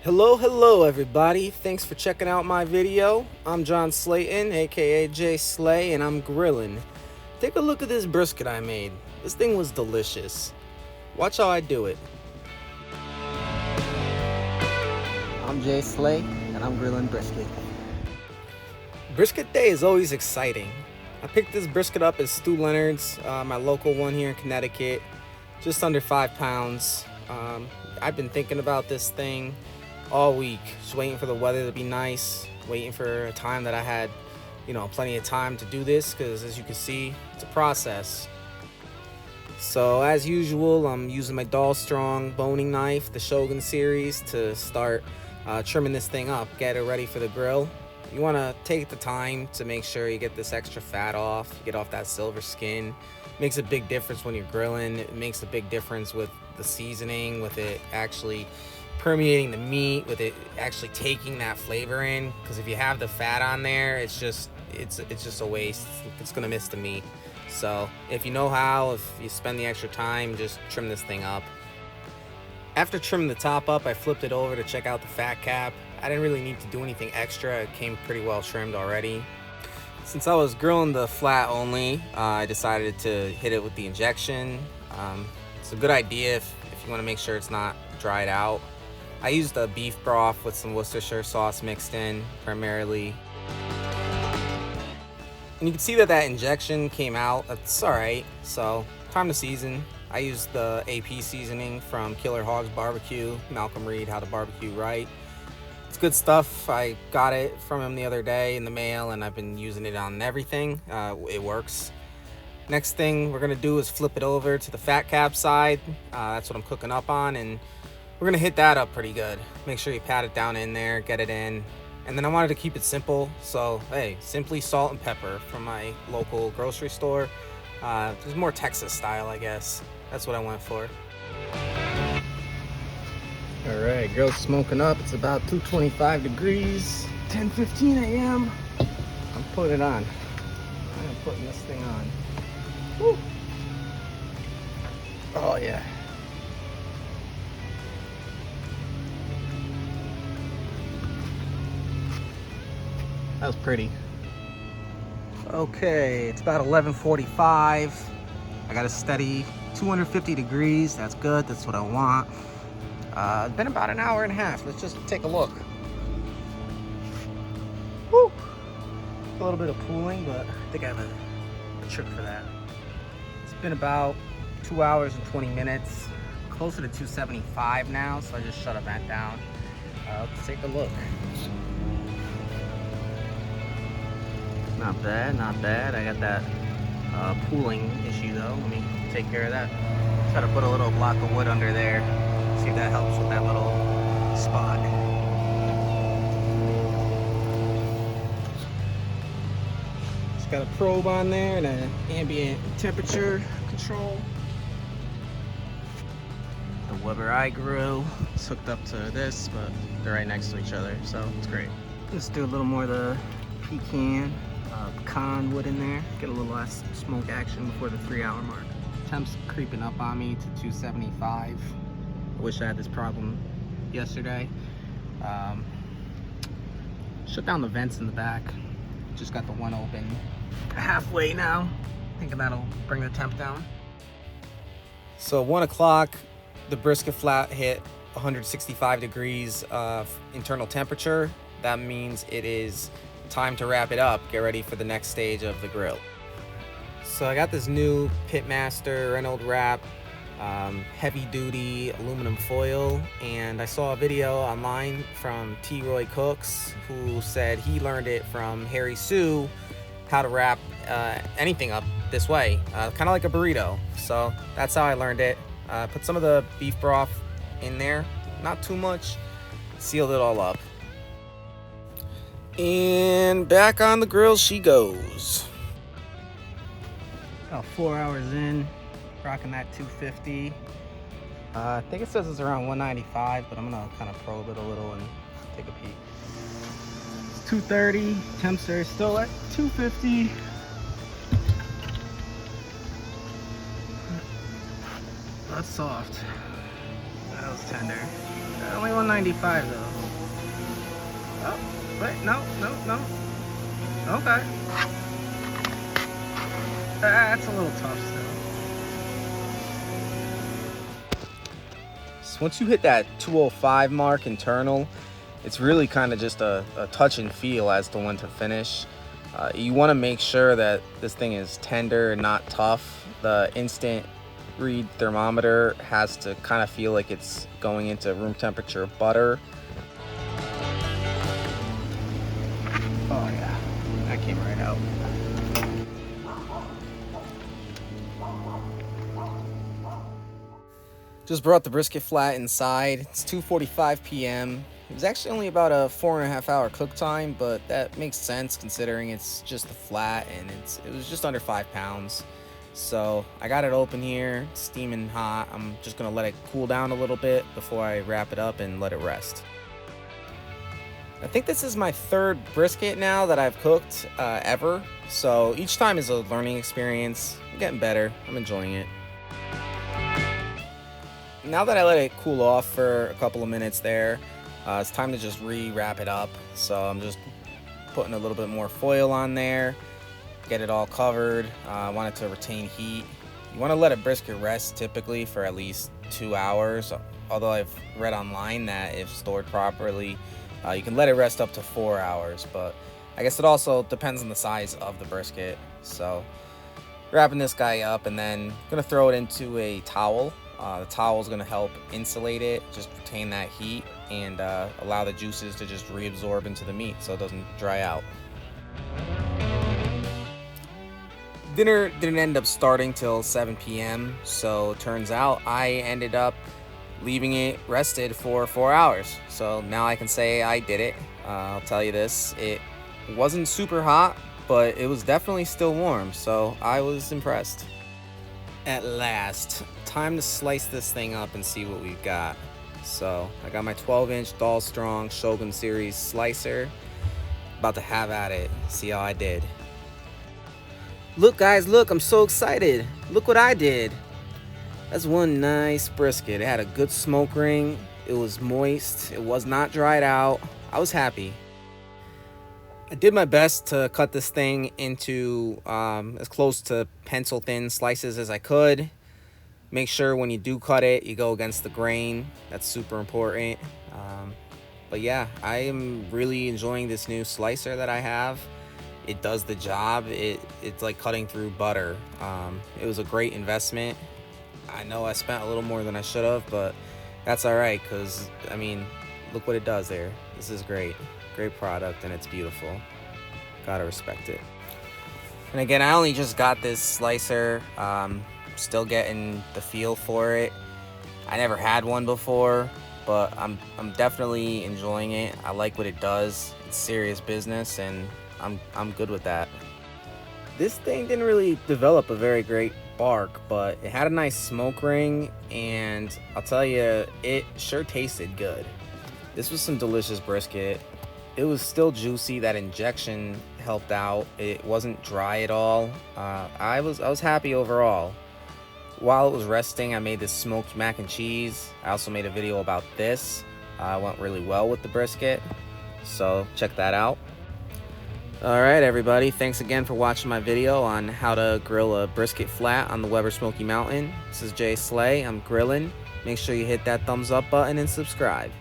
Hello everybody. Thanks for checking out my video. I'm John Slayton, aka J Slay, and I'm grilling. Take a look at this brisket I made. This thing was delicious. Watch how I do it. I'm J Slay, and I'm grilling brisket. Brisket day is always exciting. I picked this brisket up at Stew Leonards, my local one here in Connecticut. Just under 5 pounds. I've been thinking about this thing all week, just waiting for the weather to be nice, waiting for a time that I had, plenty of time to do this, because as you can see, it's a process. So as usual, I'm using my Doll Strong boning knife, the Shogun series, to start trimming this thing up, get it ready for the grill. You want to take the time to make sure you get this extra fat off, get off that silver skin. It makes a big difference when you're grilling. It makes a big difference with the seasoning, with it actually permeating the meat, with it actually taking that flavor in, because if you have the fat on there, it's just a waste. It's gonna miss the meat. So if you know how, if you spend the extra time, just trim this thing up. After trimming the top up, I flipped it over to check out the fat cap. I didn't really need to do anything extra. It came pretty well trimmed already. Since I was grilling the flat only, I decided to hit it with the injection. It's a good idea if you want to make sure it's not dried out. I used a beef broth with some Worcestershire sauce mixed in, primarily. And you can see that injection came out. That's alright. So, time to season. I used the AP seasoning from Killer Hogs Barbecue, Malcolm Reed, How to Barbecue Right. It's good stuff. I got it from him the other day in the mail, and I've been using it on everything. It works. Next thing we're gonna do is flip it over to the fat cap side. That's what I'm cooking up on, and we're gonna hit that up pretty good. Make sure you pat it down in there, get it in. And then I wanted to keep it simple, so hey, simply salt and pepper from my local grocery store. It's more Texas style, I guess. That's what I went for. All right, grill's smoking up. It's about 225 degrees, 10:15 a.m. I'm putting it on. I'm putting this thing on. Woo. Oh yeah. That was pretty. Okay, it's about 11:45. I got a steady 250 degrees. That's good. That's what I want. It's been about an hour and a half. Let's just take a look. Woo! A little bit of cooling, but I think I have a trick for that. It's been about 2 hours and 20 minutes. Closer to 275 now, so I just shut a vent down. Let's take a look. Not bad, not bad. I got that pooling issue though. Let me take care of that. Try to put a little block of wood under there. See if that helps with that little spot. Just got a probe on there and an ambient temperature control. The Weber grill is hooked up to this, but they're right next to each other, so it's great. Let's do a little more of the pecan wood in there, get a little less smoke action before the 3-hour mark. Temp's creeping up on me to 275. I wish I had this problem yesterday. Shut down the vents in the back. Just got the one open halfway now. Thinking that'll bring the temp down. So 1 o'clock, the brisket flat hit 165 degrees of internal temperature. That means it is time to wrap it up, get ready for the next stage of the grill. So I got this new Pitmaster Reynolds wrap, heavy duty aluminum foil, and I saw a video online from T. Roy Cooks who said he learned it from Harry Sue, how to wrap anything up this way, kind of like a burrito. So that's how I learned it. Put some of the beef broth in there, not too much, sealed it all up. And back on the grill she goes. About 4 hours in, rocking that 250. I think it says it's around 195, but I'm gonna kind of probe it a little and take a peek. It's 230, temps are still at 250. That's soft. That was tender. Only 195 though. Oh, wait, no. Okay. That's a little tough still. So once you hit that 205 mark internal, it's really kind of just a touch and feel as to when to finish. You want to make sure that this thing is tender and not tough. The instant read thermometer has to kind of feel like it's going into room temperature butter. Oh yeah, that came right out. Just brought the brisket flat inside. It's 2:45 p.m. It was actually only about a 4.5 hour cook time, but that makes sense considering it's just the flat and it was just under 5 pounds. So I got it open here, steaming hot. I'm just gonna let it cool down a little bit before I wrap it up and let it rest. I think this is my third brisket now that I've cooked ever. So each time is a learning experience. I'm getting better, I'm enjoying it. Now that I let it cool off for a couple of minutes there, it's time to just re-wrap it up. So I'm just putting a little bit more foil on there, get it all covered. I want it to retain heat. You want to let a brisket rest typically for at least 2 hours, although I've read online that if stored properly, you can let it rest up to 4 hours, but I guess it also depends on the size of the brisket. So wrapping this guy up and then gonna throw it into a towel. The towel is going to help insulate it, just retain that heat, and allow the juices to just reabsorb into the meat so it doesn't dry out. Dinner didn't end up starting till 7 p.m. so it turns out I ended up leaving it rested for 4 hours. So now I can say I did it. I'll tell you this, it wasn't super hot, but it was definitely still warm, so I was impressed. At last, time to slice this thing up and see what we've got. So I got my 12-inch Doll Strong Shogun Series slicer. About to have at it, see how I did. Look guys, look, I'm so excited. Look what I did. That's one nice brisket. It had a good smoke ring. It was moist. It was not dried out. I was happy. I did my best to cut this thing into as close to pencil thin slices as I could. Make sure when you do cut it, you go against the grain. That's super important. But yeah, I am really enjoying this new slicer that I have. It does the job. It's like cutting through butter. It was a great investment. I know I spent a little more than I should have, but that's all right, because I mean, look what it does there. This is great. Great product, and it's beautiful. Gotta respect it. And again, I only just got this slicer. Still getting the feel for it. I never had one before, but I'm definitely enjoying it. I like what it does. It's serious business, and I'm good with that. This thing didn't really develop a very great bark, but it had a nice smoke ring, and I'll tell you, it sure tasted good. This was some delicious brisket. It was still juicy. That injection helped out. It wasn't dry at all. I was happy overall. While it was resting, I made this smoked mac and cheese. I also made a video about this. It went really well with the brisket, so check that out. Alright everybody, thanks again for watching my video on how to grill a brisket flat on the Weber Smokey Mountain. This is Jay Slay, I'm grilling. Make sure you hit that thumbs up button and subscribe.